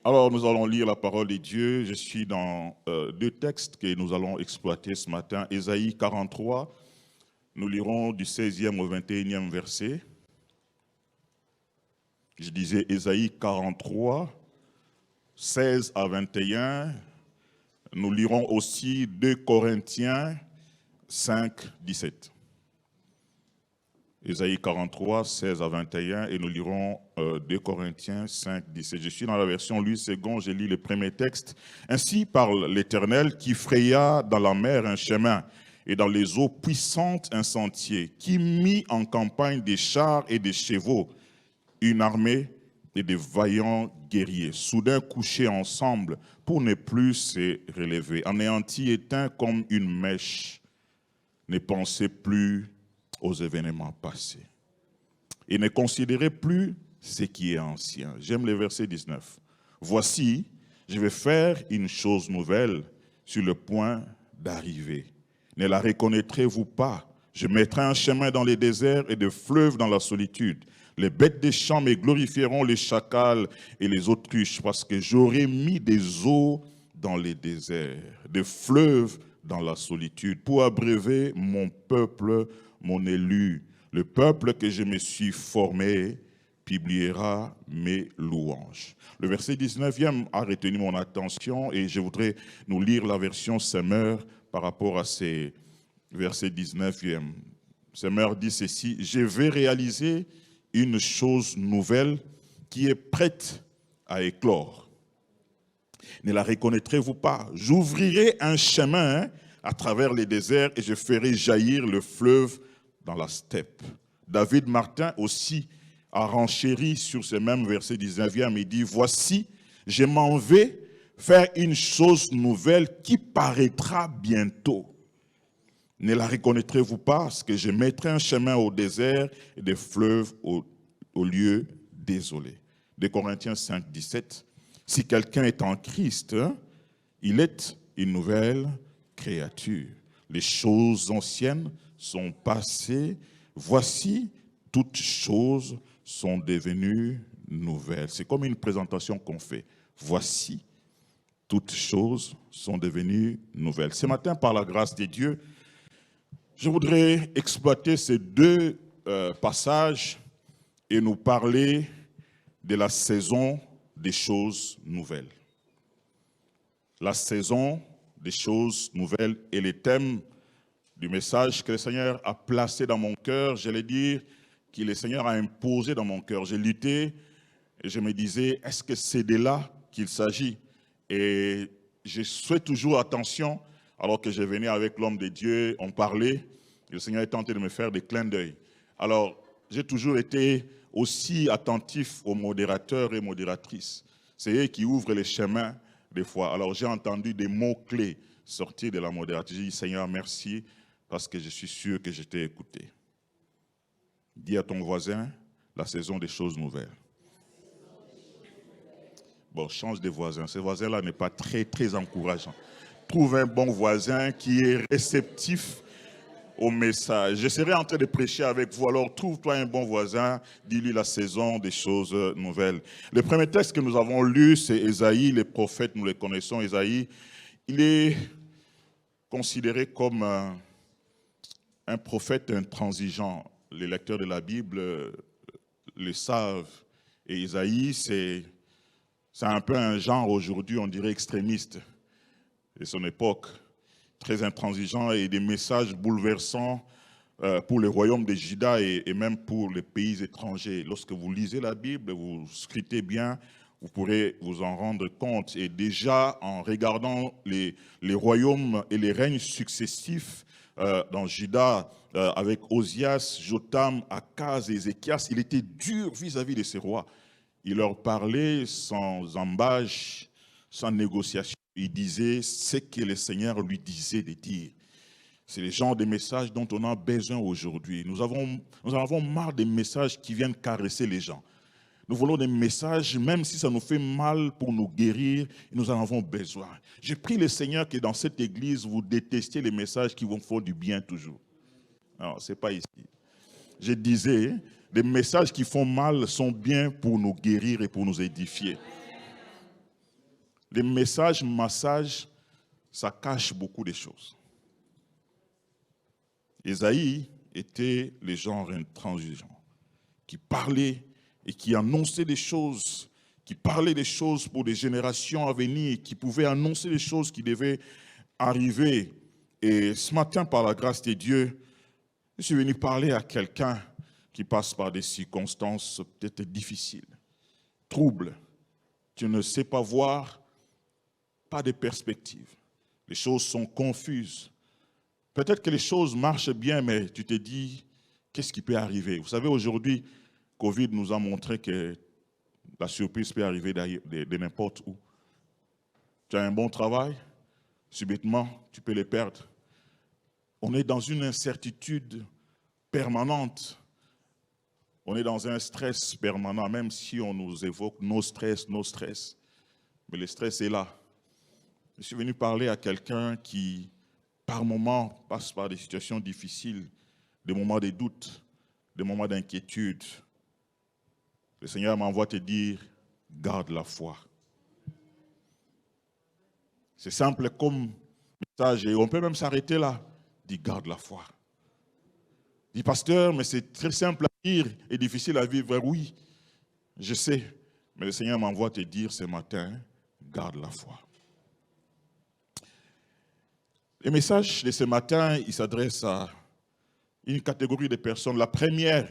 Alors, nous allons lire la parole de Dieu. Je suis dans deux textes que nous allons exploiter ce matin. Ésaïe 43, nous lirons du 16e au 21e verset. Je disais Ésaïe 43, 16 à 21. Nous lirons aussi 2 Corinthiens 5, 17. Ésaïe 43, 16 à 21, et nous lirons 2 Corinthiens 5, 17. Je suis dans la version Louis II, je lis le premier texte. « Ainsi parle l'Éternel qui fraya dans la mer un chemin et dans les eaux puissantes un sentier, qui mit en campagne des chars et des chevaux, une armée et des vaillants guerriers, soudain couchés ensemble pour ne plus se relever, anéantis, éteints comme une mèche, ne pensez plus aux événements passés. Et ne considérez plus ce qui est ancien. » J'aime le verset 19. « Voici, je vais faire une chose nouvelle sur le point d'arriver. Ne la reconnaîtrez-vous pas? Je mettrai un chemin dans les déserts et des fleuves dans la solitude. Les bêtes des champs me glorifieront, les chacals et les autruches, parce que j'aurai mis des eaux dans les déserts, des fleuves dans la solitude, pour abreuver mon peuple, mon élu. Le peuple que je me suis formé publiera mes louanges. » Le verset 19e a retenu mon attention et je voudrais nous lire la version Semeur par rapport à ces versets 19e. Semeur dit ceci: « Je vais réaliser une chose nouvelle qui est prête à éclore. Ne la reconnaîtrez-vous pas? J'ouvrirai un chemin à travers les déserts et je ferai jaillir le fleuve dans la steppe. » David Martin aussi a renchéri sur ce même verset 19e. Il dit: « Voici, je m'en vais faire une chose nouvelle qui paraîtra bientôt. Ne la reconnaîtrez-vous pas? Parce que je mettrai un chemin au désert et des fleuves au lieu désolé. » 2 Corinthiens 5, 17. Si quelqu'un est en Christ, il est une nouvelle créature. Les choses anciennes sont passées. Voici, toutes choses sont devenues nouvelles. C'est comme une présentation qu'on fait. Voici, toutes choses sont devenues nouvelles. Ce matin, par la grâce de Dieu, je voudrais exploiter ces deux passages et nous parler de la saison des choses nouvelles. La saison des choses nouvelles est le thème du message que le Seigneur a placé dans mon cœur. J'allais dire que le Seigneur a imposé dans mon cœur. J'ai lutté et je me disais, est-ce que c'est de là qu'il s'agit? Et je fais toujours attention, alors que je venais avec l'homme de Dieu, on parlait, et le Seigneur est tenté de me faire des clins d'œil. Alors, j'ai toujours été aussi attentif aux modérateurs et modératrices. C'est eux qui ouvrent les chemins des fois. Alors, j'ai entendu des mots-clés sortir de la modératrice. J'ai dit, Seigneur, merci, parce que je suis sûr que je t'ai écouté. Dis à ton voisin, la saison des choses nouvelles. Bon, change de voisin. Ce voisin-là n'est pas très encourageant. Trouve un bon voisin qui est réceptif au message. Je serai en train de prêcher avec vous, alors trouve-toi un bon voisin, dis-lui la saison des choses nouvelles. Le premier texte que nous avons lu, c'est Ésaïe, les prophètes, nous les connaissons. Ésaïe, il est considéré comme un prophète intransigeant. Les lecteurs de la Bible le savent. Et Ésaïe, c'est un peu un genre aujourd'hui, on dirait extrémiste de son époque. Très intransigeant et des messages bouleversants pour le royaume de Juda et même pour les pays étrangers. Lorsque vous lisez la Bible, vous scrutez bien, vous pourrez vous en rendre compte. Et déjà, en regardant les royaumes et les règnes successifs dans Juda, avec Osias, Jotam, Akaz et Ézéchias, il était dur vis-à-vis de ces rois. Il leur parlait sans embâche, sans négociation. Il disait ce que le Seigneur lui disait de dire. C'est le genre de messages dont on a besoin aujourd'hui. Nous en avons marre des messages qui viennent caresser les gens. Nous voulons des messages, même si ça nous fait mal pour nous guérir, nous en avons besoin. Je prie le Seigneur que dans cette église, vous détestiez les messages qui vous font du bien toujours. Non, ce n'est pas ici. Je disais, les messages qui font mal sont bien pour nous guérir et pour nous édifier. les messages massages, ça cache beaucoup de choses. Ésaïe était le genre intransigeant, qui parlait et qui annonçait des choses, qui parlait des choses pour des générations à venir, qui pouvait annoncer des choses qui devaient arriver. Et ce matin, par la grâce de Dieu, je suis venu parler à quelqu'un qui passe par des circonstances peut-être difficiles, troubles. Tu ne sais pas voir, pas de perspective. Les choses sont confuses. Peut-être que les choses marchent bien, mais tu te dis, qu'est-ce qui peut arriver? Vous savez, aujourd'hui, Covid nous a montré que la surprise peut arriver de n'importe où. Tu as un bon travail, subitement, tu peux le perdre. On est dans une incertitude permanente. On est dans un stress permanent, même si on nous évoque nos stress. Mais le stress est là. Je suis venu parler à quelqu'un qui, par moments, passe par des situations difficiles, des moments de doute, des moments d'inquiétude. Le Seigneur m'envoie te dire, garde la foi. C'est simple comme message et on peut même s'arrêter là. Dis, garde la foi. Dis, pasteur, mais c'est très simple à dire et difficile à vivre. Oui, je sais, mais le Seigneur m'envoie te dire ce matin, garde la foi. Le message de ce matin, il s'adresse à une catégorie de personnes. La première,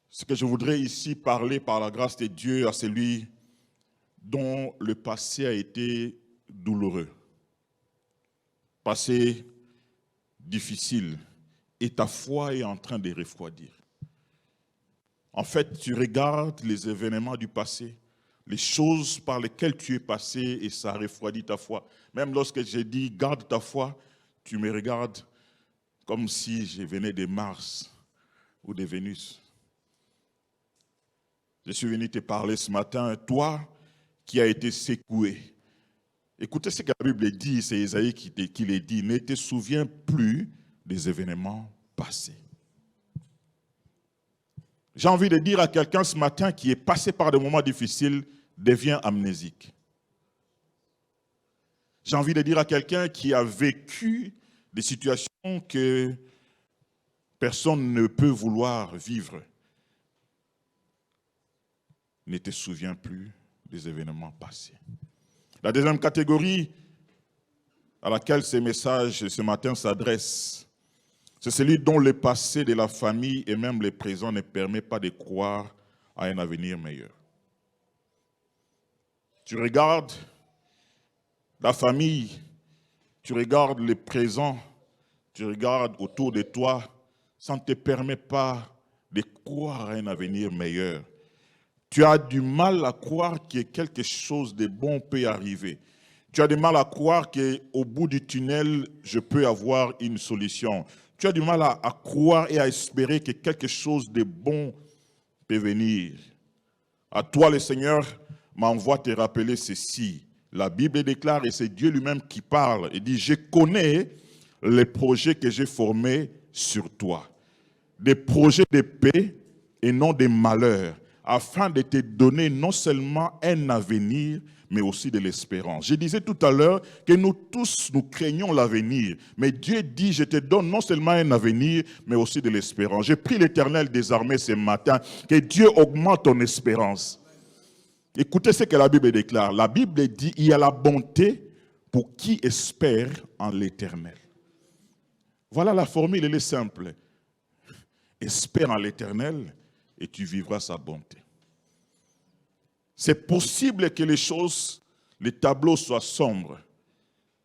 ce que je voudrais ici parler par la grâce de Dieu à celui dont le passé a été douloureux, passé difficile, et ta foi est en train de refroidir. En fait, tu regardes les événements du passé, les choses par lesquelles tu es passé et ça refroidit ta foi. Même lorsque j'ai dit garde ta foi, tu me regardes comme si je venais de Mars ou de Vénus. Je suis venu te parler ce matin, toi qui as été secoué. Écoutez ce que la Bible dit, c'est Ésaïe qui le dit, ne te souviens plus des événements passés. J'ai envie de dire à quelqu'un ce matin qui est passé par des moments difficiles, devient amnésique. J'ai envie de dire à quelqu'un qui a vécu des situations que personne ne peut vouloir vivre. Ne te souviens plus des événements passés. La deuxième catégorie à laquelle ces messages ce matin s'adressent, c'est celui dont le passé de la famille et même le présent ne permet pas de croire à un avenir meilleur. Tu regardes la famille, tu regardes le présent, tu regardes autour de toi, ça ne te permet pas de croire à un avenir meilleur. Tu as du mal à croire que quelque chose de bon peut arriver. Tu as du mal à croire qu'au bout du tunnel, je peux avoir une solution. Tu as du mal à croire et à espérer que quelque chose de bon peut venir. À toi, le Seigneur m'envoie te rappeler ceci. La Bible déclare, et c'est Dieu lui-même qui parle, et dit, je connais les projets que j'ai formés sur toi. Des projets de paix et non de malheur, afin de te donner non seulement un avenir, mais aussi de l'espérance. Je disais tout à l'heure que nous tous, nous craignons l'avenir. Mais Dieu dit, je te donne non seulement un avenir, mais aussi de l'espérance. J'ai pris l'Éternel des armées ce matin, que Dieu augmente ton espérance. Écoutez ce que la Bible déclare. La Bible dit, il y a la bonté pour qui espère en l'Éternel. Voilà la formule, elle est simple. Espère en l'Éternel et tu vivras sa bonté. C'est possible que les choses, les tableaux soient sombres.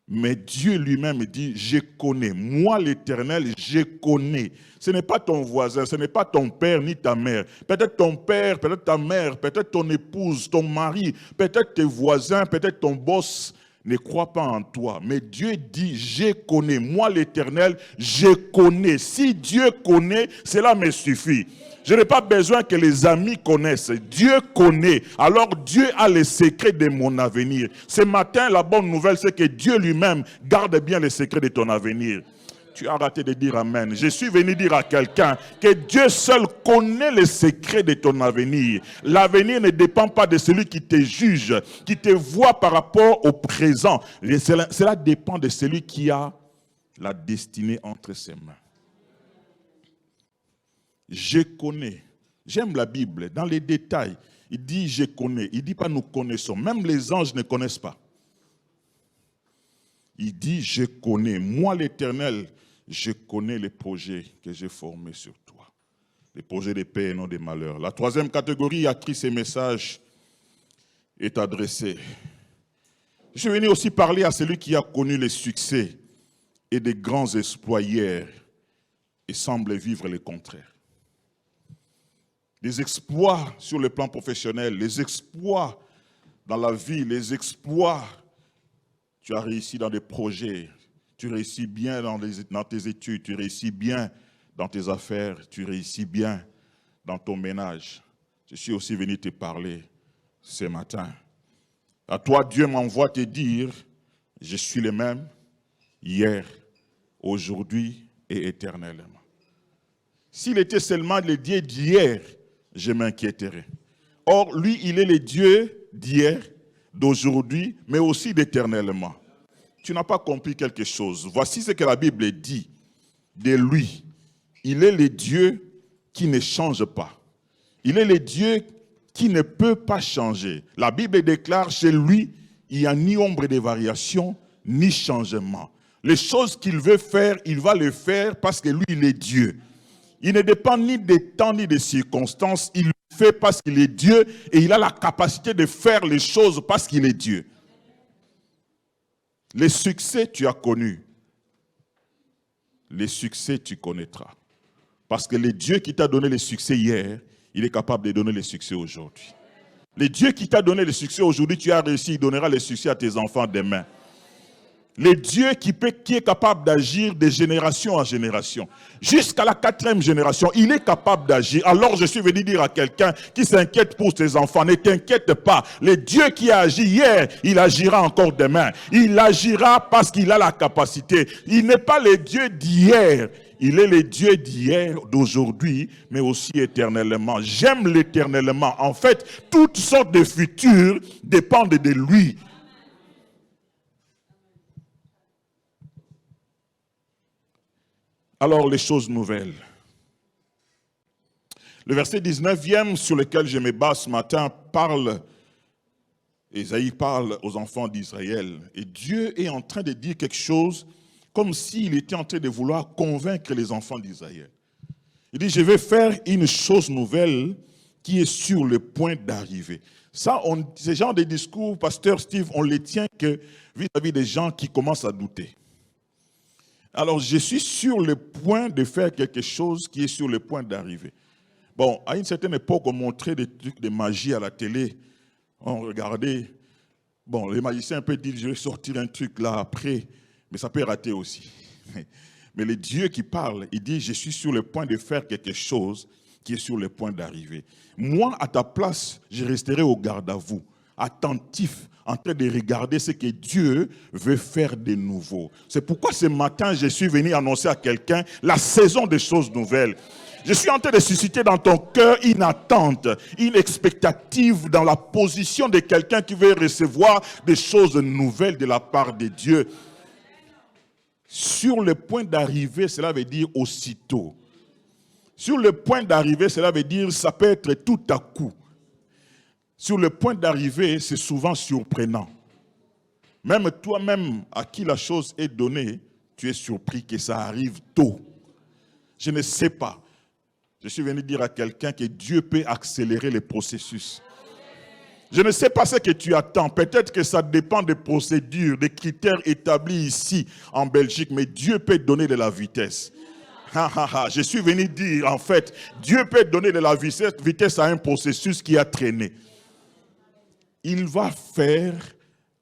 Mais Dieu lui-même dit, je connais. Moi, l'Éternel, je connais. Ce n'est pas ton voisin, ce n'est pas ton père ni ta mère. Peut-être ton père, peut-être ta mère, peut-être ton épouse, ton mari, peut-être tes voisins, peut-être ton boss ne croit pas en toi. Mais Dieu dit, je connais. Moi, l'Éternel, je connais. Si Dieu connaît, cela me suffit. Je n'ai pas besoin que les amis connaissent. Dieu connaît. Alors Dieu a les secrets de mon avenir. Ce matin, la bonne nouvelle, c'est que Dieu lui-même garde bien les secrets de ton avenir. Tu as raté de dire Amen. Je suis venu dire à quelqu'un que Dieu seul connaît les secrets de ton avenir. L'avenir ne dépend pas de celui qui te juge, qui te voit par rapport au présent. Cela dépend de celui qui a la destinée entre ses mains. Je connais. J'aime la Bible. Dans les détails, il dit je connais. Il ne dit pas nous connaissons. Même les anges ne connaissent pas. Il dit je connais. Moi l'Éternel, je connais les projets que j'ai formés sur toi. Les projets de paix et non de malheur. La troisième catégorie à qui ces messages est adressé. Je suis venu aussi parler à celui qui a connu les succès et des grands exploits hier et semble vivre le contraire. Des exploits sur le plan professionnel, les exploits dans la vie, les exploits. Tu as réussi dans des projets, tu réussis bien dans tes études, tu réussis bien dans tes affaires, tu réussis bien dans ton ménage. Je suis aussi venu te parler ce matin. À toi, Dieu m'envoie te dire, je suis le même hier, aujourd'hui et éternellement. S'il était seulement le Dieu d'hier, je m'inquiéterais. Or, lui, il est le Dieu d'hier, d'aujourd'hui, mais aussi d'éternellement. Tu n'as pas compris quelque chose. Voici ce que la Bible dit de lui. Il est le Dieu qui ne change pas. Il est le Dieu qui ne peut pas changer. La Bible déclare chez lui, il n'y a ni ombre de variation, ni changement. Les choses qu'il veut faire, il va les faire parce que lui, il est Dieu. Il ne dépend ni des temps ni des circonstances. Il le fait parce qu'il est Dieu et il a la capacité de faire les choses parce qu'il est Dieu. Les succès, tu as connus. Les succès, tu connaîtras. Parce que le Dieu qui t'a donné les succès hier, il est capable de donner les succès aujourd'hui. Le Dieu qui t'a donné les succès aujourd'hui, tu as réussi, il donnera les succès à tes enfants demain. Le Dieu qui est capable d'agir de génération en génération, jusqu'à la 4e génération, il est capable d'agir. Alors je suis venu dire à quelqu'un qui s'inquiète pour ses enfants, ne t'inquiète pas. Le Dieu qui a agi hier, il agira encore demain. Il agira parce qu'il a la capacité. Il n'est pas le Dieu d'hier. Il est le Dieu d'hier, d'aujourd'hui, mais aussi éternellement. J'aime l'éternellement. En fait, toutes sortes de futurs dépendent de lui. Alors, les choses nouvelles. Le verset 19e sur lequel je me base ce matin parle, Ésaïe parle aux enfants d'Israël. Et Dieu est en train de dire quelque chose comme s'il était en train de vouloir convaincre les enfants d'Israël. Il dit, je vais faire une chose nouvelle qui est sur le point d'arriver. Ça, ce genre de discours, pasteur Steve, on les tient que vis-à-vis des gens qui commencent à douter. Alors, je suis sur le point de faire quelque chose qui est sur le point d'arriver. Bon, à une certaine époque, on montrait des trucs de magie à la télé. On regardait. Bon, les magiciens un peu disent, je vais sortir un truc là après, mais ça peut rater aussi. Mais le Dieu qui parle, il dit, je suis sur le point de faire quelque chose qui est sur le point d'arriver. Moi, à ta place, je resterai au garde à vous, attentif, en train de regarder ce que Dieu veut faire de nouveau. C'est pourquoi ce matin, je suis venu annoncer à quelqu'un la saison des choses nouvelles. Je suis en train de susciter dans ton cœur une attente, une expectative dans la position de quelqu'un qui veut recevoir des choses nouvelles de la part de Dieu. Sur le point d'arriver, cela veut dire aussitôt. Sur le point d'arriver, cela veut dire ça peut être tout à coup. Sur le point d'arriver, c'est souvent surprenant. Même toi-même, à qui la chose est donnée, tu es surpris que ça arrive tôt. Je ne sais pas. Je suis venu dire à quelqu'un que Dieu peut accélérer les processus. Je ne sais pas ce que tu attends. Peut-être que ça dépend des procédures, des critères établis ici en Belgique, mais Dieu peut donner de la vitesse. Je suis venu dire, en fait, Dieu peut donner de la vitesse à un processus qui a traîné. Il va faire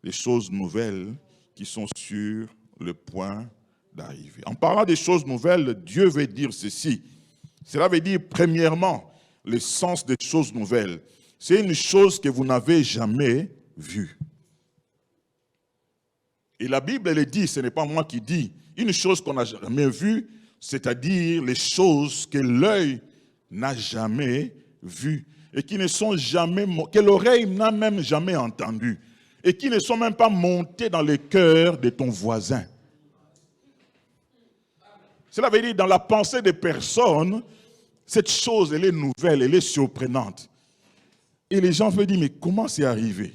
des choses nouvelles qui sont sur le point d'arriver. En parlant des choses nouvelles, Dieu veut dire ceci. Cela veut dire, premièrement, le sens des choses nouvelles. C'est une chose que vous n'avez jamais vue. Et la Bible, elle dit, ce n'est pas moi qui dis, Une chose qu'on n'a jamais vue, c'est-à-dire les choses que l'œil n'a jamais vues et qui ne sont jamais, que l'oreille n'a même jamais entendues et qui ne sont même pas montées dans le cœur de ton voisin. Cela veut dire, dans la pensée des personnes, cette chose, elle est nouvelle, elle est surprenante. Et les gens veulent dire, mais comment c'est arrivé?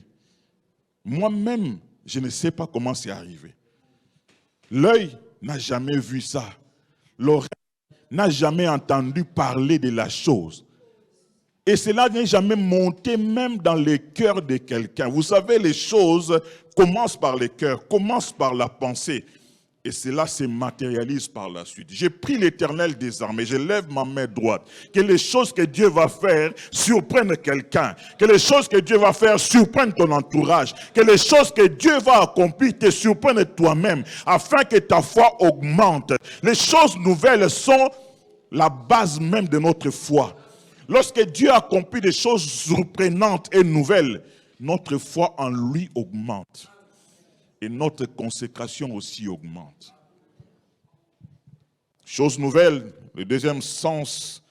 Moi-même, je ne sais pas comment c'est arrivé. L'œil n'a jamais vu ça. L'oreille n'a jamais entendu parler de la chose. Et cela n'est jamais monté même dans le cœur de quelqu'un. Vous savez, les choses commencent par le cœur, commencent par la pensée. Et cela se matérialise par la suite. J'ai pris l'Éternel des armées, je lève ma main droite. Que les choses que Dieu va faire surprennent quelqu'un. Que les choses que Dieu va faire surprennent ton entourage. Que les choses que Dieu va accomplir te surprennent toi-même. Afin que ta foi augmente. Les choses nouvelles sont la base même de notre foi. Lorsque Dieu accomplit des choses surprenantes et nouvelles, notre foi en lui augmente. Et notre consécration aussi augmente. Chose nouvelle, le deuxième sens,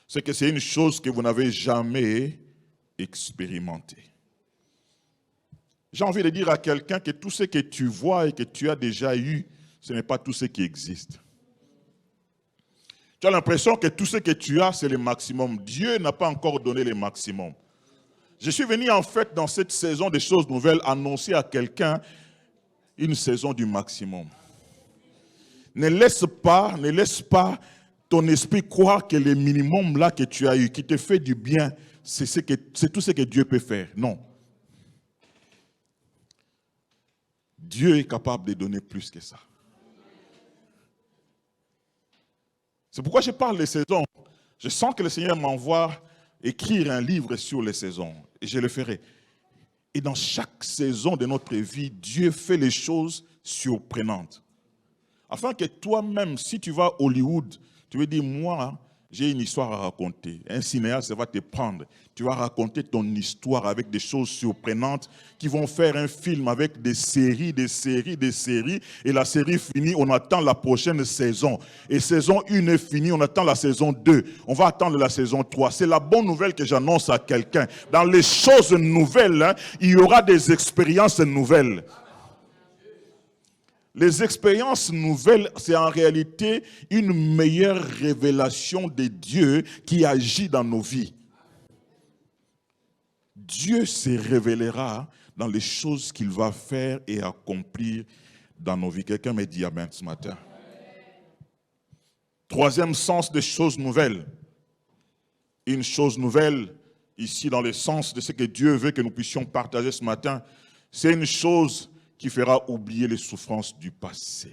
c'est que c'est une chose que vous n'avez jamais expérimentée. J'ai envie de dire à quelqu'un que tout ce que tu vois et que tu as déjà eu, ce n'est pas tout ce qui existe. Tu as l'impression que tout ce que tu as, c'est le maximum. Dieu n'a pas encore donné le maximum. Je suis venu en fait dans cette saison des choses nouvelles annoncer à quelqu'un une saison du maximum. Ne laisse pas ton esprit croire que le minimum là que tu as eu, qui te fait du bien, c'est tout ce que Dieu peut faire. Non. Dieu est capable de donner plus que ça. C'est pourquoi je parle des saisons. Je sens que le Seigneur m'envoie écrire un livre sur les saisons. Et je le ferai. Et dans chaque saison de notre vie, Dieu fait les choses surprenantes. Afin que toi-même, si tu vas à Hollywood, tu veux dire, moi, j'ai une histoire à raconter. Un cinéaste va te prendre. Tu vas raconter ton histoire avec des choses surprenantes qui vont faire un film avec des séries. Et la série finie, on attend la prochaine saison. Et saison 1 est finie, on attend la saison 2. On va attendre la saison 3. C'est la bonne nouvelle que j'annonce à quelqu'un. Dans les choses nouvelles, il y aura des expériences nouvelles. Les expériences nouvelles, c'est en réalité une meilleure révélation de Dieu qui agit dans nos vies. Dieu se révélera dans les choses qu'il va faire et accomplir dans nos vies. Quelqu'un m'a dit amen ce matin. Troisième sens des choses nouvelles. Une chose nouvelle, ici dans le sens de ce que Dieu veut que nous puissions partager ce matin, c'est une chose qui fera oublier les souffrances du passé.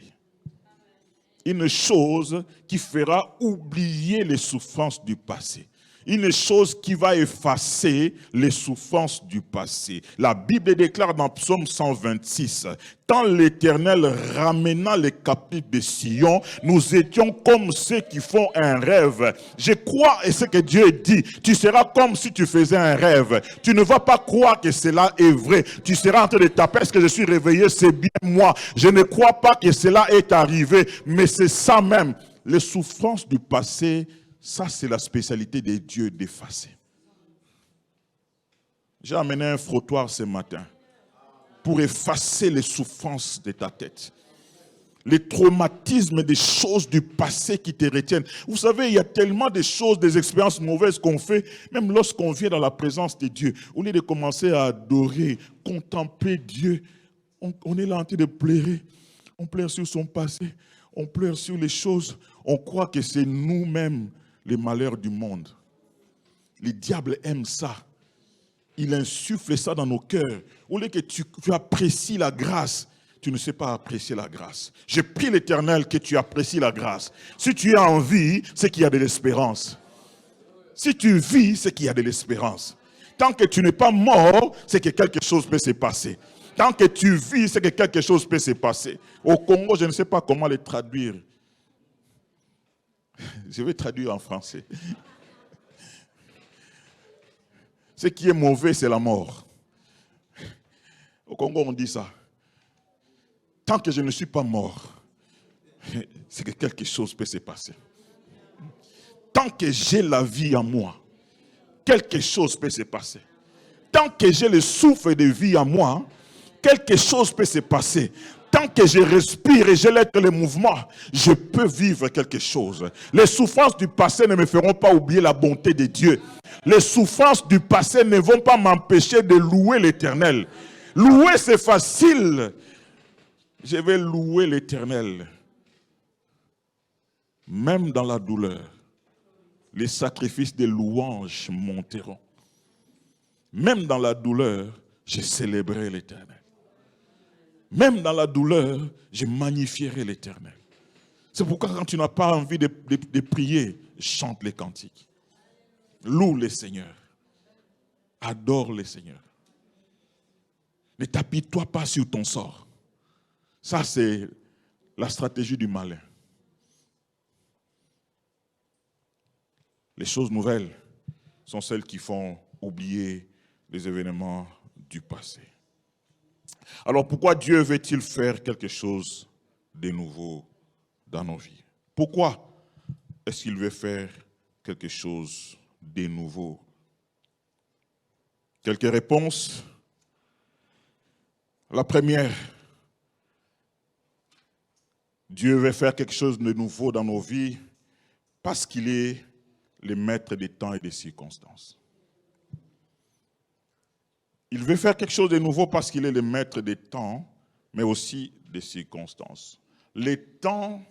Une chose qui fera oublier les souffrances du passé. Une chose qui va effacer les souffrances du passé. La Bible déclare dans Psaume 126, « Quand l'Éternel ramena les captifs de Sion, nous étions comme ceux qui font un rêve. » Je crois et ce que Dieu dit, tu seras comme si tu faisais un rêve. Tu ne vas pas croire que cela est vrai. Tu seras en train de taper, est-ce que je suis réveillé, c'est bien moi. Je ne crois pas que cela est arrivé, mais c'est ça même. Les souffrances du passé, ça, c'est la spécialité des dieux d'effacer. J'ai amené un frottoir ce matin pour effacer les souffrances de ta tête. Les traumatismes des choses du passé qui te retiennent. Vous savez, il y a tellement de choses, des expériences mauvaises qu'on fait, même lorsqu'on vient dans la présence de Dieu. Au lieu de commencer à adorer, contempler Dieu, on est là en train de pleurer. On pleure sur son passé, on pleure sur les choses. On croit que c'est nous-mêmes les malheurs du monde. Le diable aime ça. Il insuffle ça dans nos cœurs. Au lieu que tu apprécies la grâce, tu ne sais pas apprécier la grâce. Je prie l'Éternel que tu apprécies la grâce. Si tu es en vie, c'est qu'il y a de l'espérance. Si tu vis, c'est qu'il y a de l'espérance. Tant que tu n'es pas mort, c'est que quelque chose peut se passer. Tant que tu vis, c'est que quelque chose peut se passer. Au Congo, je ne sais pas comment le traduire. Je vais traduire en français. Ce qui est mauvais, c'est la mort. Au Congo, on dit ça. Tant que je ne suis pas mort, c'est que quelque chose peut se passer. Tant que j'ai la vie en moi, quelque chose peut se passer. Tant que j'ai le souffle de vie en moi, quelque chose peut se passer. Tant que je respire et je laisse le mouvement, je peux vivre quelque chose. Les souffrances du passé ne me feront pas oublier la bonté de Dieu. Les souffrances du passé ne vont pas m'empêcher de louer l'Éternel. Louer, c'est facile. Je vais louer l'Éternel. Même dans la douleur, les sacrifices de louange monteront. Même dans la douleur, je célébrerai l'Éternel. Même dans la douleur, je magnifierai l'Éternel. C'est pourquoi quand tu n'as pas envie de prier, chante les cantiques. Loue le Seigneur. Adore le Seigneur. Ne t'apitoie pas sur ton sort. Ça, c'est la stratégie du malin. Les choses nouvelles sont celles qui font oublier les événements du passé. Alors pourquoi Dieu veut-il faire quelque chose de nouveau dans nos vies? Pourquoi est-ce qu'il veut faire quelque chose de nouveau? Quelques réponses. La première, Dieu veut faire quelque chose de nouveau dans nos vies parce qu'il est le maître des temps et des circonstances. Il veut faire quelque chose de nouveau parce qu'il est le maître des temps, mais aussi des circonstances. Les temps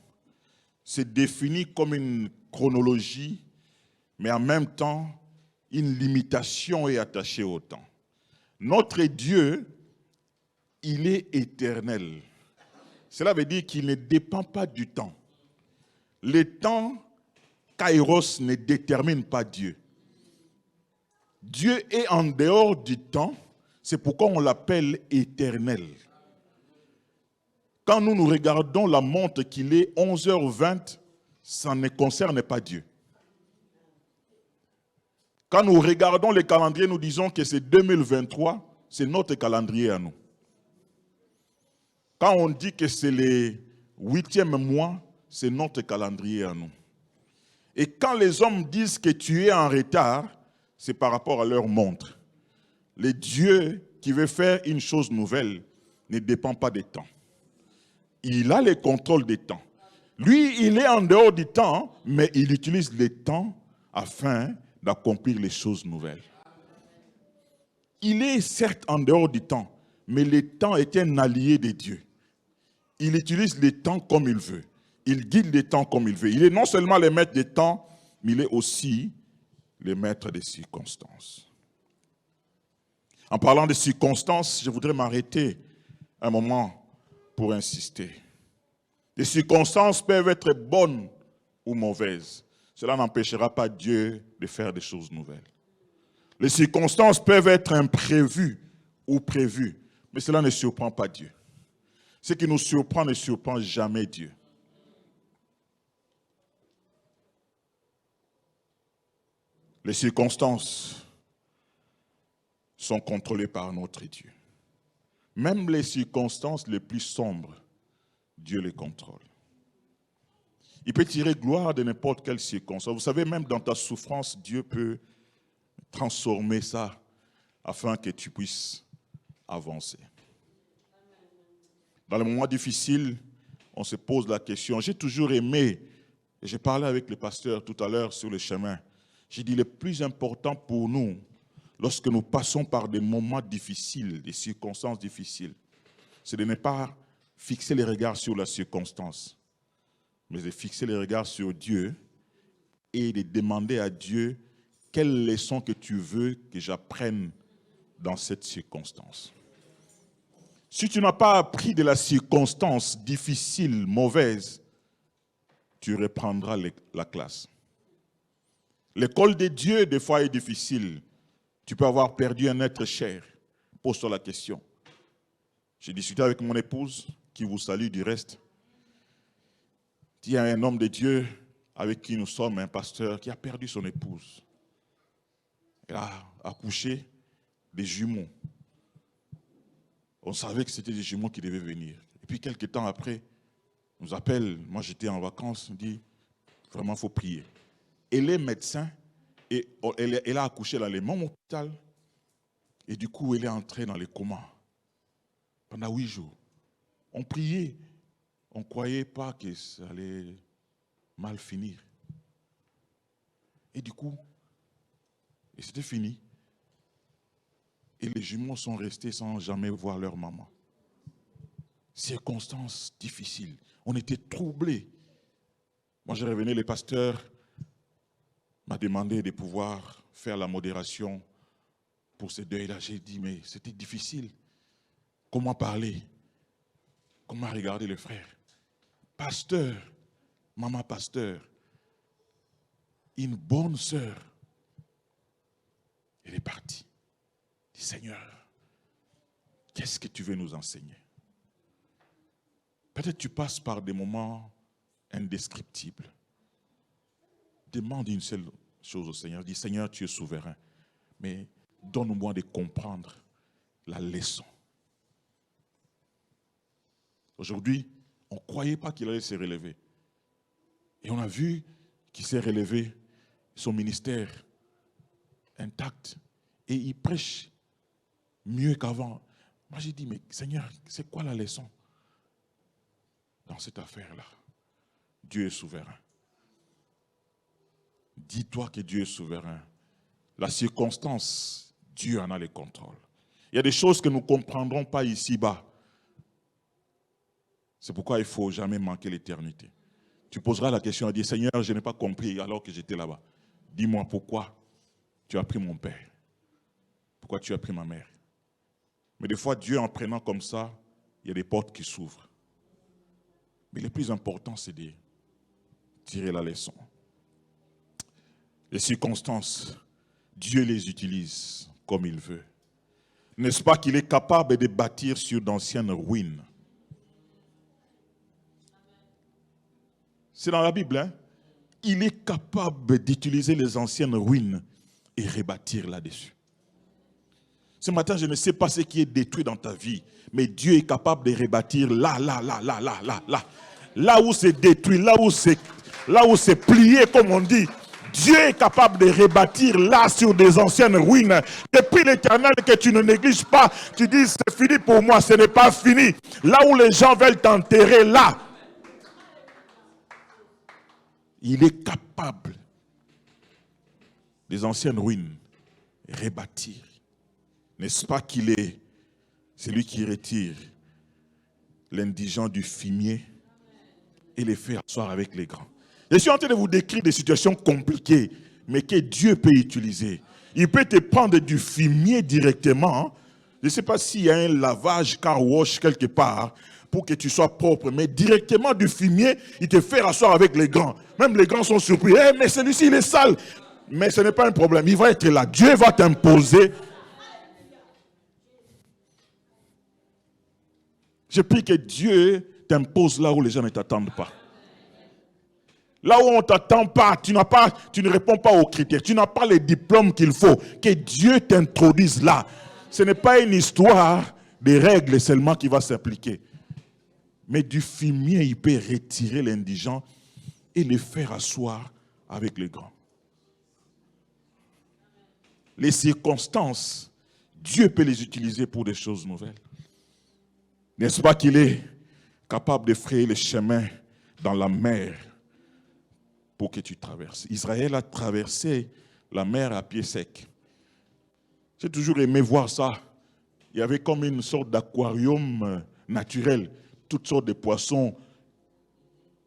se définit comme une chronologie, mais en même temps, une limitation est attachée au temps. Notre Dieu, il est éternel. Cela veut dire qu'il ne dépend pas du temps. Le temps, Kairos, ne détermine pas Dieu. Dieu est en dehors du temps, c'est pourquoi on l'appelle éternel. Quand nous regardons la montre qu'il est 11h20, ça ne concerne pas Dieu. Quand nous regardons le calendrier, nous disons que c'est 2023, c'est notre calendrier à nous. Quand on dit que c'est le 8e mois, c'est notre calendrier à nous. Et quand les hommes disent que tu es en retard, c'est par rapport à leur montre. Le Dieu qui veut faire une chose nouvelle ne dépend pas des temps. Il a le contrôle des temps. Lui, il est en dehors du temps, mais il utilise le temps afin d'accomplir les choses nouvelles. Il est certes en dehors du temps, mais le temps est un allié de Dieu. Il utilise le temps comme il veut. Il guide le temps comme il veut. Il est non seulement le maître des temps, mais il est aussi le maître des circonstances. En parlant de circonstances, je voudrais m'arrêter un moment pour insister. Les circonstances peuvent être bonnes ou mauvaises. Cela n'empêchera pas Dieu de faire des choses nouvelles. Les circonstances peuvent être imprévues ou prévues, mais cela ne surprend pas Dieu. Ce qui nous surprend ne surprend jamais Dieu. Les circonstances sont contrôlées par notre Dieu. Même les circonstances les plus sombres, Dieu les contrôle. Il peut tirer gloire de n'importe quelle circonstance. Vous savez, même dans ta souffrance, Dieu peut transformer ça afin que tu puisses avancer. Dans les moments difficiles, on se pose la question. J'ai toujours aimé, et j'ai parlé avec le pasteur tout à l'heure sur le chemin, j'ai dit le plus important pour nous, lorsque nous passons par des moments difficiles, des circonstances difficiles, c'est de ne pas fixer les regards sur la circonstance, mais de fixer les regards sur Dieu et de demander à Dieu quelle leçon que tu veux que j'apprenne dans cette circonstance. Si tu n'as pas appris de la circonstance difficile, mauvaise, tu reprendras la classe. L'école de Dieu, des fois, est difficile. Tu peux avoir perdu un être cher. Pose-toi la question. J'ai discuté avec mon épouse, qui vous salue du reste. Il y a un homme de Dieu avec qui nous sommes, un pasteur, qui a perdu son épouse. Il a accouché des jumeaux. On savait que c'était des jumeaux qui devaient venir. Et puis, quelques temps après, On nous appelle, moi j'étais en vacances, on dit, vraiment il faut prier. Elle est médecin, et elle a accouché dans le même hôpital, et du coup elle est entrée dans le coma pendant 8 jours. On priait, on ne croyait pas que ça allait mal finir. Et du coup, et c'était fini. Et les jumeaux sont restés sans jamais voir leur maman. Circonstances difficiles. On était troublés. Moi, je revenais, le pasteur m'a demandé de pouvoir faire la modération pour ce deuil-là. J'ai dit, mais c'était difficile. Comment parler? Comment regarder le frère? Pasteur, maman pasteur, une bonne sœur. Elle est partie. Dit, Seigneur, qu'est-ce que tu veux nous enseigner? Peut-être tu passes par des moments indescriptibles. Demande une seule chose au Seigneur. Dis, Seigneur, tu es souverain, mais donne-moi de comprendre la leçon. Aujourd'hui, on ne croyait pas qu'il allait se relever. Et on a vu qu'il s'est relevé, son ministère intact. Et il prêche mieux qu'avant. Moi, j'ai dit, mais Seigneur, c'est quoi la leçon dans cette affaire-là? Dieu est souverain. Dis-toi que Dieu est souverain. La circonstance, Dieu en a le contrôle. Il y a des choses que nous ne comprendrons pas ici-bas. C'est pourquoi il ne faut jamais manquer l'éternité. Tu poseras la question à dire, Seigneur, je n'ai pas compris alors que j'étais là-bas. Dis-moi pourquoi tu as pris mon père. Pourquoi tu as pris ma mère. Mais des fois, Dieu en prenant comme ça, il y a des portes qui s'ouvrent. Mais le plus important, c'est de tirer la leçon. Les circonstances, Dieu les utilise comme il veut. N'est-ce pas qu'il est capable de bâtir sur d'anciennes ruines? C'est dans la Bible, hein? Il est capable d'utiliser les anciennes ruines et rebâtir là-dessus. Ce matin, je ne sais pas ce qui est détruit dans ta vie, mais Dieu est capable de rebâtir là. Là où c'est détruit, là où c'est plié, comme on dit. Dieu est capable de rebâtir là sur des anciennes ruines. Depuis l'Éternel que tu ne négliges pas, tu dis c'est fini pour moi, ce n'est pas fini. Là où les gens veulent t'enterrer, là, il est capable des anciennes ruines rebâtir. N'est-ce pas qu'il est celui qui retire l'indigent du fumier et les fait asseoir avec les grands? Je suis en train de vous décrire des situations compliquées, mais que Dieu peut utiliser. Il peut te prendre du fumier directement. Je ne sais pas s'il y a un lavage car wash quelque part pour que tu sois propre, mais directement du fumier, il te fait asseoir avec les grands. Même les grands sont surpris. Mais celui-ci, il est sale. Mais ce n'est pas un problème. Il va être là. Dieu va t'imposer. Je prie que Dieu t'impose là où les gens ne t'attendent pas. Là où on ne t'attend pas, tu ne réponds pas aux critères, tu n'as pas les diplômes qu'il faut. Que Dieu t'introduise là. Ce n'est pas une histoire de règles seulement qui va s'appliquer. Mais du fumier, il peut retirer l'indigent et le faire asseoir avec les grands. Les circonstances, Dieu peut les utiliser pour des choses nouvelles. N'est-ce pas qu'il est capable de frayer les chemins dans la mer pour que tu traverses? Israël a traversé la mer à pied sec. J'ai toujours aimé voir ça. Il y avait comme une sorte d'aquarium naturel. Toutes sortes de poissons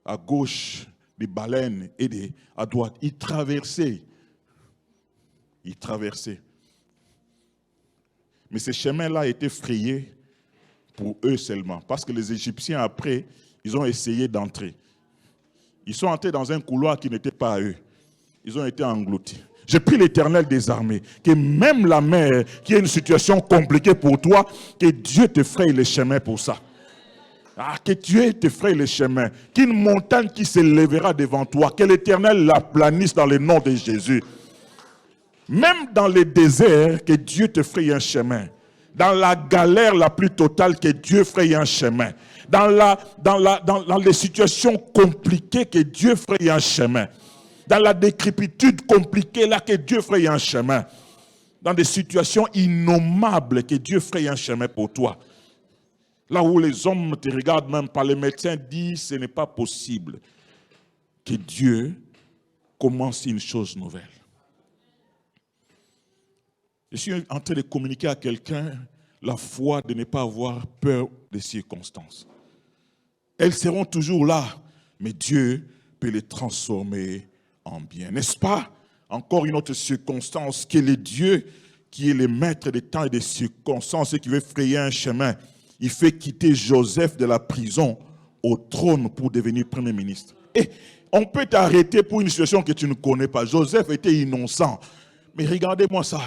à gauche, des baleines et à droite. Ils traversaient. Mais ces chemins-là étaient frayés pour eux seulement. Parce que les Égyptiens, après, ils ont essayé d'entrer. Ils sont entrés dans un couloir qui n'était pas à eux. Ils ont été engloutis. Je prie l'Éternel des armées, que même la mer, qui est une situation compliquée pour toi, que Dieu te fraye les chemins pour ça. Que Dieu te fraye les chemins. Qu'une montagne qui s'élèvera devant toi, que l'Éternel la planisse dans le nom de Jésus. Même dans les déserts, que Dieu te fraye un chemin. dans la galère la plus totale, que Dieu fraye un chemin. Dans les situations compliquées, que Dieu fraye un chemin. Dans la décrépitude compliquée, là, que Dieu fraye un chemin. Dans des situations innommables, que Dieu fraye un chemin pour toi. Là où les hommes te regardent, même par les médecins, disent ce n'est pas possible. Que Dieu commence une chose nouvelle. Je suis en train de communiquer à quelqu'un la foi de ne pas avoir peur des circonstances. Elles seront toujours là, mais Dieu peut les transformer en bien. N'est-ce pas? Encore une autre circonstance, que le Dieu qui est le maître des temps et des circonstances et qui veut frayer un chemin, il fait quitter Joseph de la prison au trône pour devenir Premier ministre. Et on peut t'arrêter pour une situation que tu ne connais pas. Joseph était innocent. Mais regardez-moi ça.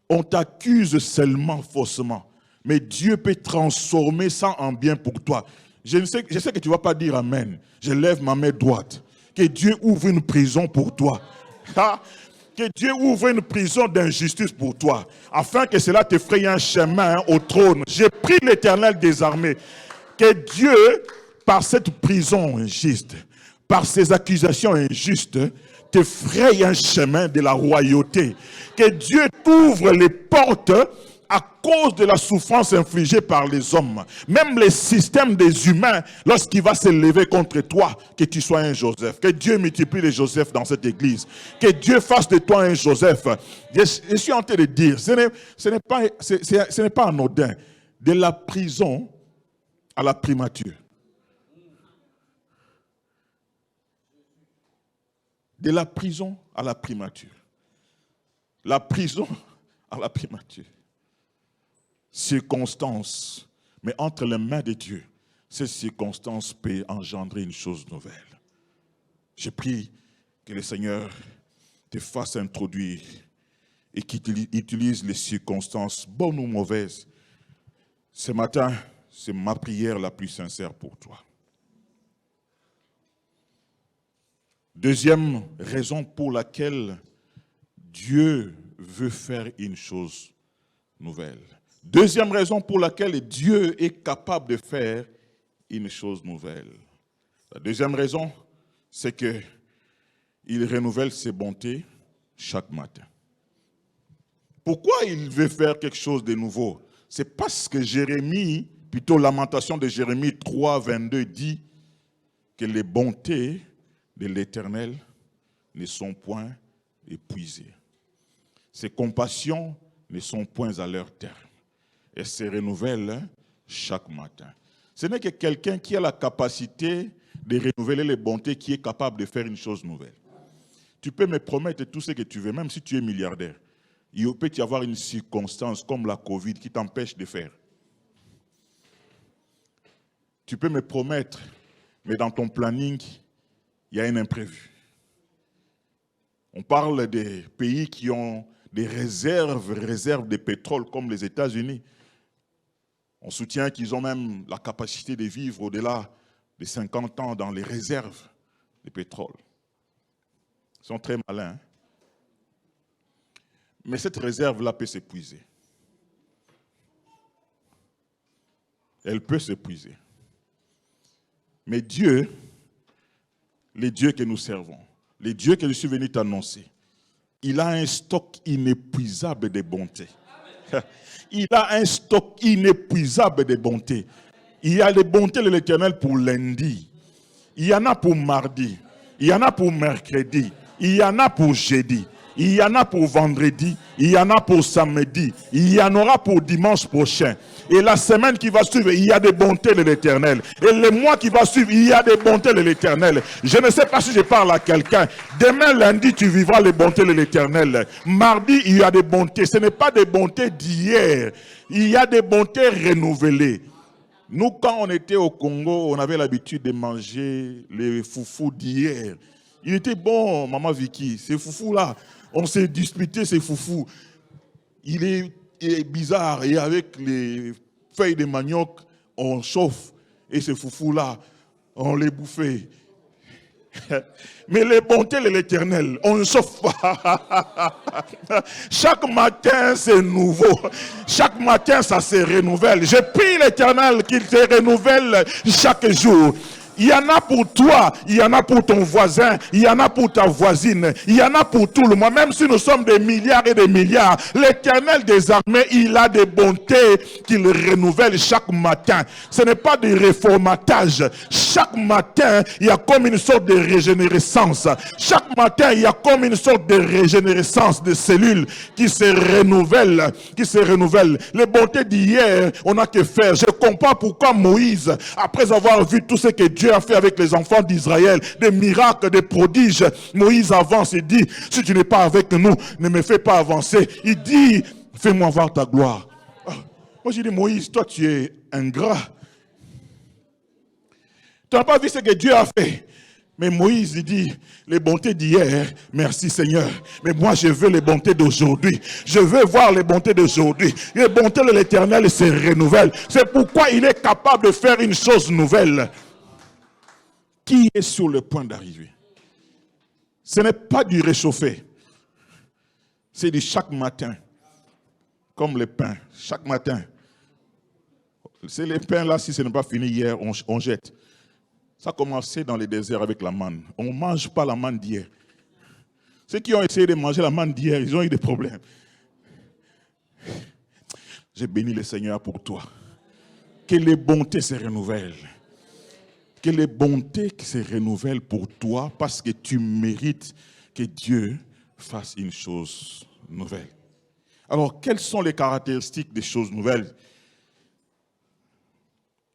On t'accuse seulement faussement. Mais Dieu peut transformer ça en bien pour toi. Je sais que tu ne vas pas dire Amen. Je lève ma main droite. Que Dieu ouvre une prison pour toi. Que Dieu ouvre une prison d'injustice pour toi. Afin que cela te fraye un chemin au trône. J'ai pris l'Éternel des armées. Que Dieu, par cette prison injuste, par ces accusations injustes, te fraye un chemin de la royauté. Que Dieu t'ouvre les portes à cause de la souffrance infligée par les hommes. Même les systèmes des humains, lorsqu'il va se lever contre toi, que tu sois un Joseph. Que Dieu multiplie les Josephs dans cette église. Que Dieu fasse de toi un Joseph. Je suis en train de dire, ce n'est pas anodin. De la prison à la primature. De la prison à la primature. La prison à la primature. Circonstances, mais entre les mains de Dieu, ces circonstances peuvent engendrer une chose nouvelle. Je prie que le Seigneur te fasse introduire et qu'il utilise les circonstances, bonnes ou mauvaises. Ce matin, c'est ma prière la plus sincère pour toi. Deuxième raison pour laquelle Dieu veut faire une chose nouvelle. Deuxième raison pour laquelle Dieu est capable de faire une chose nouvelle. La deuxième raison, c'est qu'il renouvelle ses bontés chaque matin. Pourquoi il veut faire quelque chose de nouveau? C'est parce que Jérémie, plutôt Lamentation de Jérémie 3, 22 dit que les bontés de l'Éternel ne sont point épuisées. Ses compassions ne sont point à leur terme. Et se renouvellent chaque matin. Ce n'est que quelqu'un qui a la capacité de renouveler les bontés qui est capable de faire une chose nouvelle. Tu peux me promettre tout ce que tu veux, même si tu es milliardaire. Il peut y avoir une circonstance comme la Covid qui t'empêche de faire. Tu peux me promettre, mais dans ton planning, il y a un imprévu. On parle des pays qui ont des réserves de pétrole comme les États-Unis. On soutient qu'ils ont même la capacité de vivre au-delà de 50 ans dans les réserves de pétrole. Ils sont très malins. Hein? Mais cette réserve-là peut s'épuiser. Elle peut s'épuiser. Mais Dieu, les dieux que nous servons, les dieux que je suis venu t'annoncer, il a un stock inépuisable de bonté. Il a un stock inépuisable de bonté. Il y a les bontés de l'Éternel pour lundi. Il y en a pour mardi. Il y en a pour mercredi. Il y en a pour jeudi. Il y en a pour vendredi. Il y en a pour samedi. Il y en aura pour dimanche prochain. Et la semaine qui va suivre, il y a des bontés de l'Éternel. Et le mois qui va suivre, il y a des bontés de l'Éternel. Je ne sais pas si je parle à quelqu'un. Demain, lundi, tu vivras les bontés de l'Éternel. Mardi, il y a des bontés. Ce n'est pas des bontés d'hier. Il y a des bontés renouvelées. Nous, quand on était au Congo, on avait l'habitude de manger les foufous d'hier. Il était bon, maman Vicky, ces foufous-là. On s'est disputé ces foufous. Il est bizarre. Et avec les feuilles de manioc, on chauffe. Et ces foufous-là, on les bouffait. Mais les bontés de l'Éternel, on ne chauffe pas. Chaque matin, c'est nouveau. Chaque matin, ça se renouvelle. Je prie l'Éternel qu'il te renouvelle chaque jour. Il y en a pour toi, il y en a pour ton voisin, il y en a pour ta voisine, il y en a pour tout le monde. Même si nous sommes des milliards et des milliards, l'Éternel des armées, il a des bontés qu'il renouvelle chaque matin. Ce n'est pas du réformatage. Chaque matin, il y a comme une sorte de régénérescence. Chaque matin, il y a comme une sorte de régénérescence de cellules qui se renouvellent, Les bontés d'hier, on n'a que faire. Je comprends pourquoi Moïse, après avoir vu tout ce que Dieu a fait avec les enfants d'Israël, des miracles, des prodiges, Moïse avance et dit, si tu n'es pas avec nous, ne me fais pas avancer. Il dit, fais-moi voir ta gloire. Moi j'ai dit, Moïse, toi tu es ingrat. Tu n'as pas vu ce que Dieu a fait. Mais Moïse, il dit, les bontés d'hier, merci Seigneur. Mais moi, je veux les bontés d'aujourd'hui. Je veux voir les bontés d'aujourd'hui. Les bontés de l'Éternel se renouvellent. C'est pourquoi il est capable de faire une chose nouvelle. Qui est sur le point d'arriver? Ce n'est pas du réchauffé. C'est du chaque matin. Comme le pain. Chaque matin. C'est les pains là, si ce n'est pas fini hier, on jette. Ça a commencé dans les déserts avec la manne. On ne mange pas la manne d'hier. Ceux qui ont essayé de manger la manne d'hier, ils ont eu des problèmes. J'ai béni le Seigneur pour toi. Que les bontés se renouvellent. Que les bontés se renouvellent pour toi parce que tu mérites que Dieu fasse une chose nouvelle. Alors, quelles sont les caractéristiques des choses nouvelles?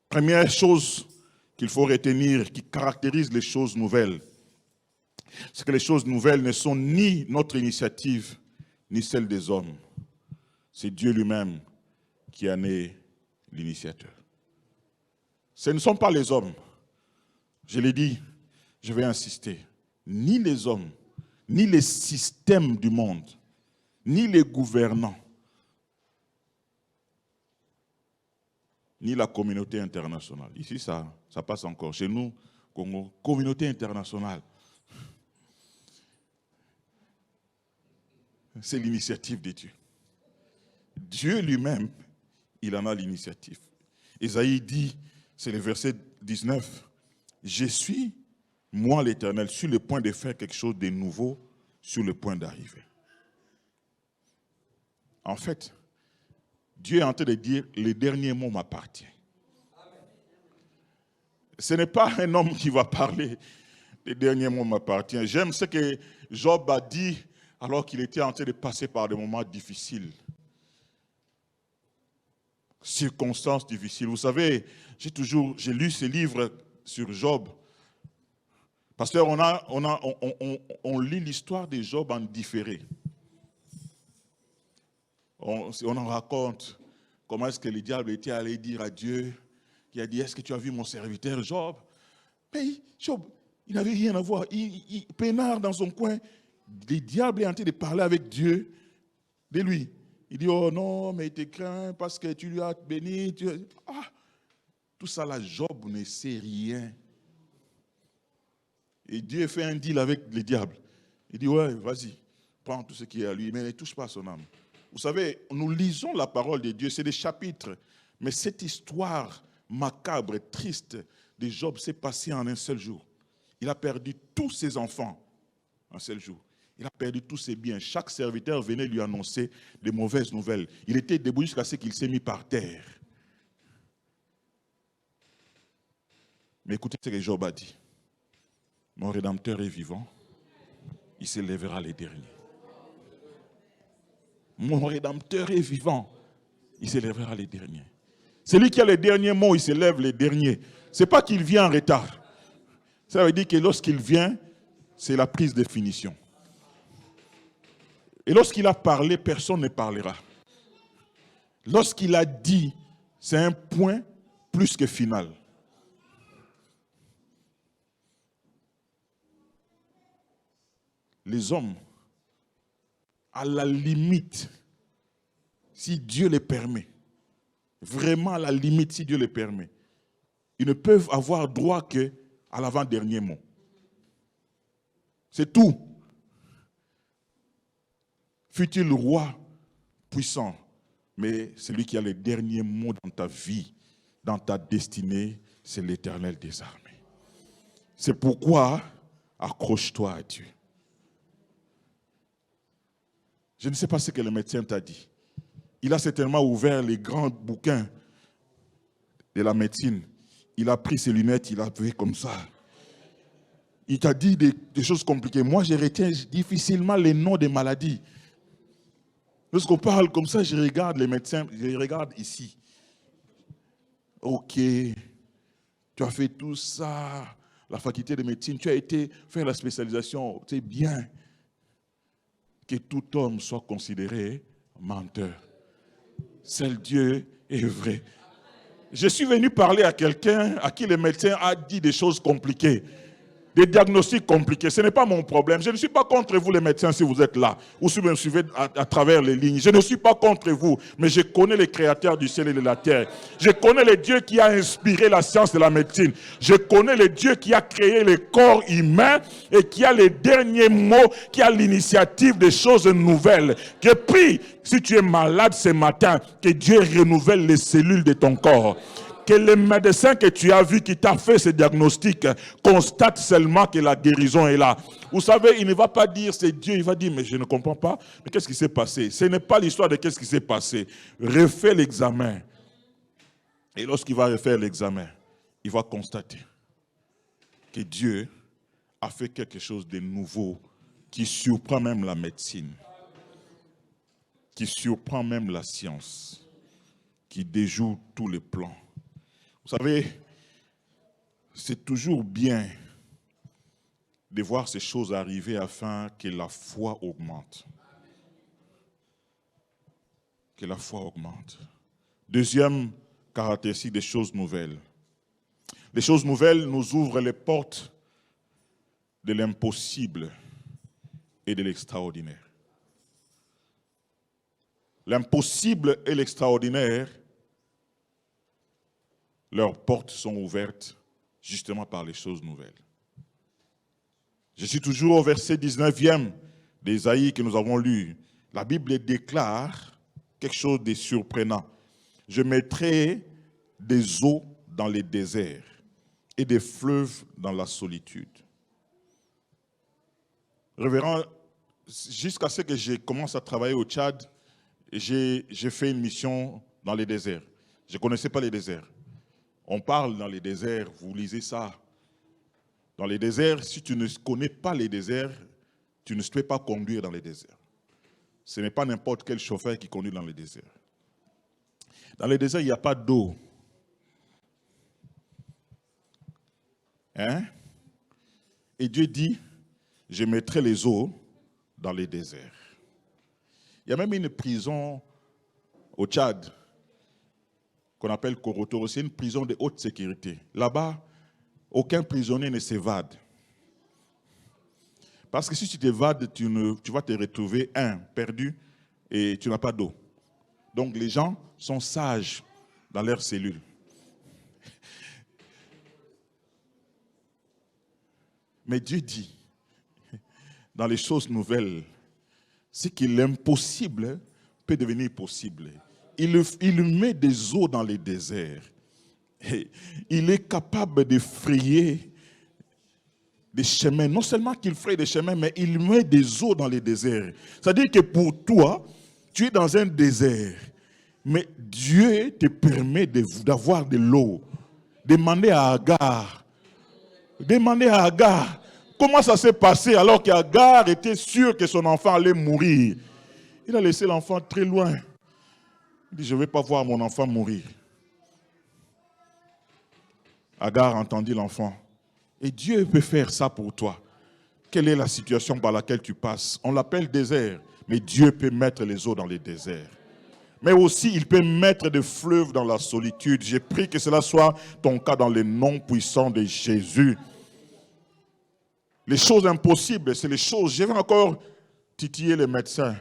Première chose qu'il faut retenir, qui caractérise les choses nouvelles, c'est que les choses nouvelles ne sont ni notre initiative, ni celle des hommes. C'est Dieu lui-même qui en est l'initiateur. Ce ne sont pas les hommes. Je l'ai dit, je vais insister. Ni les hommes, ni les systèmes du monde, ni les gouvernants, ni la communauté internationale. Ici, ça passe encore. Chez nous, Congo, communauté internationale. C'est l'initiative de Dieu. Dieu lui-même, il en a l'initiative. Ésaïe dit, c'est le verset 19, « Je suis, moi l'Éternel, sur le point de faire quelque chose de nouveau, sur le point d'arriver. » En fait, Dieu est en train de dire, les derniers mots m'appartiennent. Ce n'est pas un homme qui va parler, les derniers mots m'appartiennent. J'aime ce que Job a dit alors qu'il était en train de passer par des moments difficiles. Circonstances difficiles. Vous savez, j'ai lu ces livres sur Job. Pasteur, on lit l'histoire de Job en différé. On en raconte comment est-ce que le diable était allé dire à Dieu, qui a dit, est-ce que tu as vu mon serviteur Job? Mais Job, il n'avait rien à voir. Il peinard dans son coin. Le diable est en train de parler avec Dieu de lui. Il dit, oh non, mais il te craint parce que tu lui as béni. Tout ça là, Job ne sait rien. Et Dieu fait un deal avec le diable. Il dit, ouais, vas-y, prends tout ce qui est à lui, mais ne touche pas à son âme. Vous savez, nous lisons la parole de Dieu, c'est des chapitres. Mais cette histoire macabre et triste de Job s'est passée en un seul jour. Il a perdu tous ses enfants en un seul jour. Il a perdu tous ses biens. Chaque serviteur venait lui annoncer des mauvaises nouvelles. Il était debout jusqu'à ce qu'il s'est mis par terre. Mais écoutez ce que Job a dit. Mon Rédempteur est vivant. Il s'élèvera les derniers. Mon Rédempteur est vivant. Il s'élèvera les derniers. Celui qui a les derniers mots, il s'élève les derniers. Ce n'est pas qu'il vient en retard. Ça veut dire que lorsqu'il vient, c'est la prise de finition. Et lorsqu'il a parlé, personne ne parlera. Lorsqu'il a dit, c'est un point plus que final. Les hommes, à la limite, si Dieu le permet, vraiment à la limite, si Dieu le permet, ils ne peuvent avoir droit qu'à l'avant-dernier mot. C'est tout. Fut-il roi puissant, mais celui qui a les derniers mots dans ta vie, dans ta destinée, c'est l'Éternel des armées. C'est pourquoi accroche-toi à Dieu. Je ne sais pas ce que le médecin t'a dit. Il a certainement ouvert les grands bouquins de la médecine. Il a pris ses lunettes, il a fait comme ça. Il t'a dit des choses compliquées. Moi, je retiens difficilement les noms des maladies. Lorsqu'on parle comme ça, je regarde les médecins, je regarde ici. Ok, tu as fait tout ça, la faculté de médecine, tu as été faire la spécialisation, c'est bien. Que tout homme soit considéré menteur. Seul Dieu est vrai. Je suis venu parler à quelqu'un à qui le médecin a dit des choses compliquées. Des diagnostics compliqués, ce n'est pas mon problème. Je ne suis pas contre vous les médecins si vous êtes là, ou si vous me suivez à travers les lignes. Je ne suis pas contre vous, mais je connais les créateurs du ciel et de la terre. Je connais le Dieu qui a inspiré la science de la médecine. Je connais le Dieu qui a créé le corps humain et qui a les derniers mots, qui a l'initiative des choses nouvelles. Je prie, si tu es malade ce matin, que Dieu renouvelle les cellules de ton corps. Que le médecin que tu as vu qui t'a fait ce diagnostic constate seulement que la guérison est là. Vous savez, il ne va pas dire c'est Dieu, il va dire mais je ne comprends pas, mais qu'est-ce qui s'est passé? Ce n'est pas l'histoire de qu'est-ce qui s'est passé. Refais l'examen. Et lorsqu'il va refaire l'examen, il va constater que Dieu a fait quelque chose de nouveau qui surprend même la médecine, qui surprend même la science, qui déjoue tous les plans. Vous savez, c'est toujours bien de voir ces choses arriver afin que la foi augmente. Que la foi augmente. Deuxième caractéristique des choses nouvelles. Les choses nouvelles nous ouvrent les portes de l'impossible et de l'extraordinaire. L'impossible et l'extraordinaire, leurs portes sont ouvertes justement par les choses nouvelles. Je suis toujours au verset 19e d'Ésaïe que nous avons lu. La Bible déclare quelque chose de surprenant. Je mettrai des eaux dans les déserts et des fleuves dans la solitude. Révérend, jusqu'à ce que je commence à travailler au Tchad, j'ai fait une mission dans les déserts. Je ne connaissais pas les déserts. On parle dans les déserts, vous lisez ça. Dans les déserts, si tu ne connais pas les déserts, tu ne peux pas conduire dans les déserts. Ce n'est pas n'importe quel chauffeur qui conduit dans les déserts. Dans les déserts, il n'y a pas d'eau. Hein? Et Dieu dit, je mettrai les eaux dans les déserts. Il y a même une prison au Tchad, qu'on appelle Korotoro, c'est une prison de haute sécurité. Là-bas, aucun prisonnier ne s'évade. Parce que si tu t'évades, tu vas te retrouver, perdu, et tu n'as pas d'eau. Donc les gens sont sages dans leurs cellules. Mais Dieu dit, dans les choses nouvelles, c'est que l'impossible peut devenir possible. Il met des eaux dans les déserts. Et il est capable de frayer des chemins. Non seulement qu'il fraye des chemins, mais il met des eaux dans les déserts. C'est-à-dire que pour toi, tu es dans un désert, mais Dieu te permet d'avoir de l'eau. Demandez à Agar. Demandez à Agar. Comment ça s'est passé alors qu'Agar était sûr que son enfant allait mourir? Il a laissé l'enfant très loin. Il dit, je ne vais pas voir mon enfant mourir. Agar entendit l'enfant. Et Dieu peut faire ça pour toi. Quelle est la situation par laquelle tu passes? On l'appelle désert, mais Dieu peut mettre les eaux dans les déserts. Mais aussi, il peut mettre des fleuves dans la solitude. J'ai pris que cela soit ton cas dans le nom puissant de Jésus. Les choses impossibles, c'est les choses... Je vais encore titiller les médecins.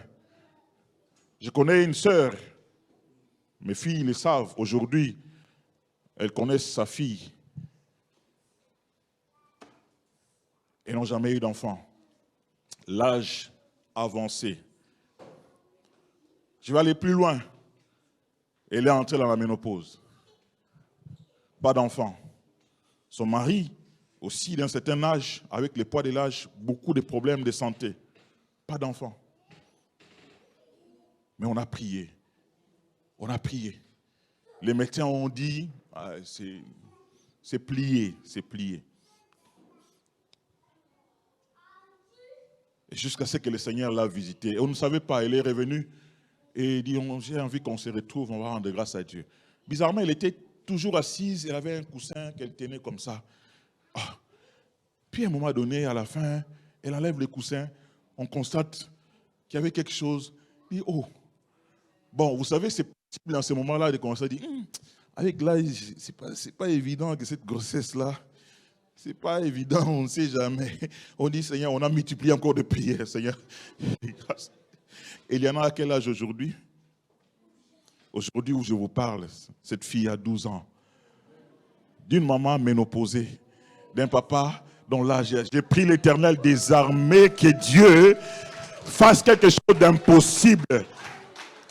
Je connais une sœur. Mes filles le savent. Aujourd'hui, elles connaissent sa fille. Elles n'ont jamais eu d'enfant. l'âge avancé. Je vais aller plus loin. Elle est entrée dans la ménopause. Pas d'enfant. Son mari, aussi d'un certain âge, avec le poids de l'âge, beaucoup de problèmes de santé. Pas d'enfant. Mais on a prié. On a prié. Les médecins ont dit, ah, c'est plié, c'est plié. Jusqu'à ce que le Seigneur l'a visité. Et on ne savait pas, elle est revenue et dit, j'ai envie qu'on se retrouve, on va rendre grâce à Dieu. Bizarrement, elle était toujours assise, elle avait un coussin qu'elle tenait comme ça. Ah. Puis à un moment donné, à la fin, elle enlève le coussin, on constate qu'il y avait quelque chose. Elle dit, oh, bon, vous savez, c'est possible dans ce moment-là de commencer à dire, avec l'âge, c'est pas évident que cette grossesse-là, c'est pas évident, on ne sait jamais. On dit, Seigneur, on a multiplié encore de prières, Seigneur. Et il y en a à quel âge aujourd'hui? Aujourd'hui où je vous parle, cette fille a 12 ans. D'une maman ménopausée, d'un papa dont l'âge est... J'ai pris l'Éternel des armées, que Dieu fasse quelque chose d'impossible.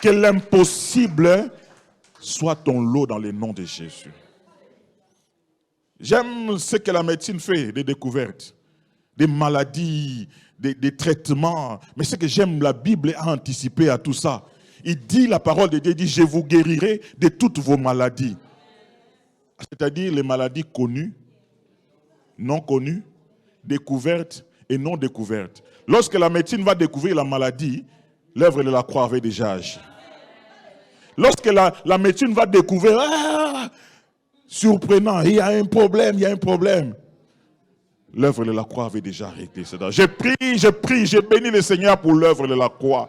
Que l'impossible soit ton lot dans le nom de Jésus. J'aime ce que la médecine fait, des découvertes, des maladies, des traitements. Mais ce que j'aime, la Bible a anticipé à tout ça. Il dit, la parole de Dieu dit, je vous guérirai de toutes vos maladies. C'est-à-dire les maladies connues, non connues, découvertes et non découvertes. Lorsque la médecine va découvrir la maladie, l'œuvre de la croix avait déjà agi. Lorsque la médecine va découvrir, surprenant, il y a un problème, l'œuvre de la croix avait déjà arrêté. Je prie, je bénis le Seigneur pour l'œuvre de la croix.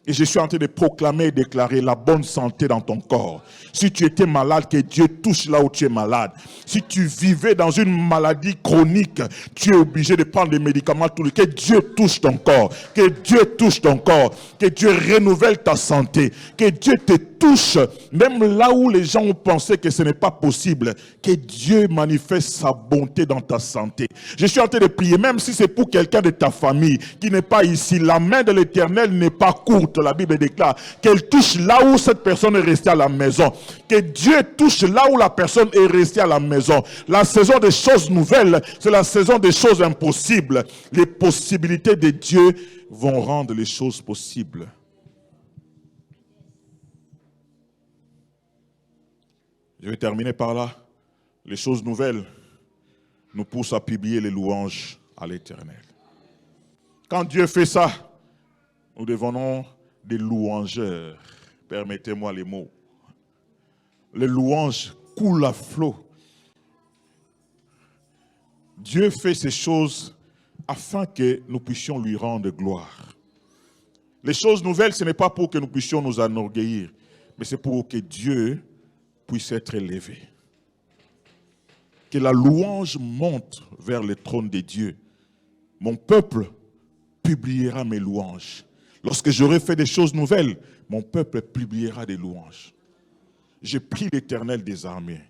Et je suis en train de proclamer et déclarer la bonne santé dans ton corps. Si tu étais malade, que Dieu touche là où tu es malade. Si tu vivais dans une maladie chronique, tu es obligé de prendre des médicaments tous les jours. Que Dieu touche ton corps. Que Dieu touche ton corps. Que Dieu renouvelle ta santé. Que Dieu te touche, même là où les gens ont pensé que ce n'est pas possible. Que Dieu manifeste sa bonté dans ta santé. Je suis en train de prier, même si c'est pour quelqu'un de ta famille qui n'est pas ici. La main de l'Éternel n'est pas courte. La Bible déclare qu'elle touche là où cette personne est restée à la maison. Que Dieu touche là où la personne est restée à la maison. La saison des choses nouvelles, c'est la saison des choses impossibles. Les possibilités de Dieu vont rendre les choses possibles. Je vais terminer par là. Les choses nouvelles nous poussent à publier les louanges à l'Éternel. Quand Dieu fait ça, nous devenons des louangeurs. Permettez-moi les mots. Les louanges coulent à flot. Dieu fait ces choses afin que nous puissions lui rendre gloire. Les choses nouvelles, ce n'est pas pour que nous puissions nous enorgueillir, mais c'est pour que Dieu puisse être élevé. Que la louange monte vers le trône de Dieu. Mon peuple publiera mes louanges. Lorsque j'aurai fait des choses nouvelles, mon peuple publiera des louanges. Je prie l'Éternel des armées,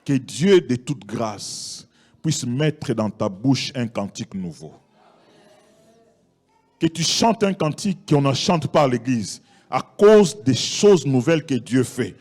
que Dieu de toute grâce puisse mettre dans ta bouche un cantique nouveau. Que tu chantes un cantique qu'on ne chante pas à l'église, à cause des choses nouvelles que Dieu fait.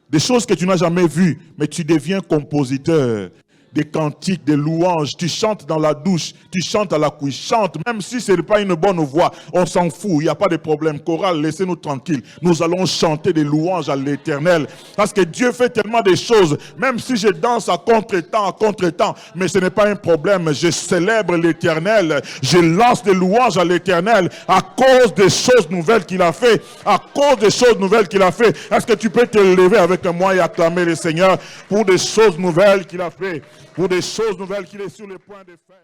Des choses que tu n'as jamais vues, mais tu deviens compositeur. Des cantiques, des louanges, tu chantes dans la douche, tu chantes à la couche, chante, même si ce n'est pas une bonne voix, on s'en fout, il n'y a pas de problème. Chorale, laissez-nous tranquilles. Nous allons chanter des louanges à l'Éternel, parce que Dieu fait tellement de choses, même si je danse à contre-temps, mais ce n'est pas un problème. Je célèbre l'Éternel, je lance des louanges à l'Éternel, à cause des choses nouvelles qu'il a fait, à cause des choses nouvelles qu'il a fait. Est-ce que tu peux te lever avec moi et acclamer le Seigneur pour des choses nouvelles qu'il a fait? Pour des choses nouvelles qu'il est sur le point de faire.